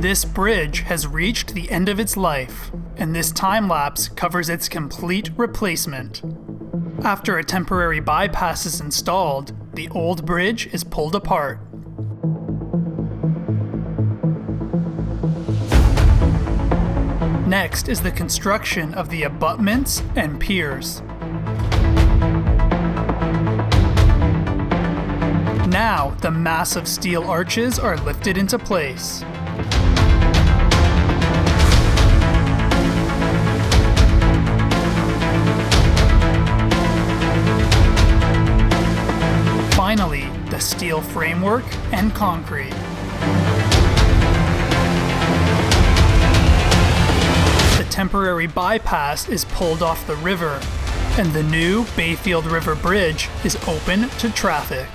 This bridge has reached the end of its life, and this time-lapse covers its complete replacement. After a temporary bypass is installed, the old bridge is pulled apart. Next is the construction of the abutments and piers. Now, the massive steel arches are lifted into place. Finally, the steel framework and concrete. The temporary bypass is pulled off the river, and the new Bayfield River Bridge is open to traffic.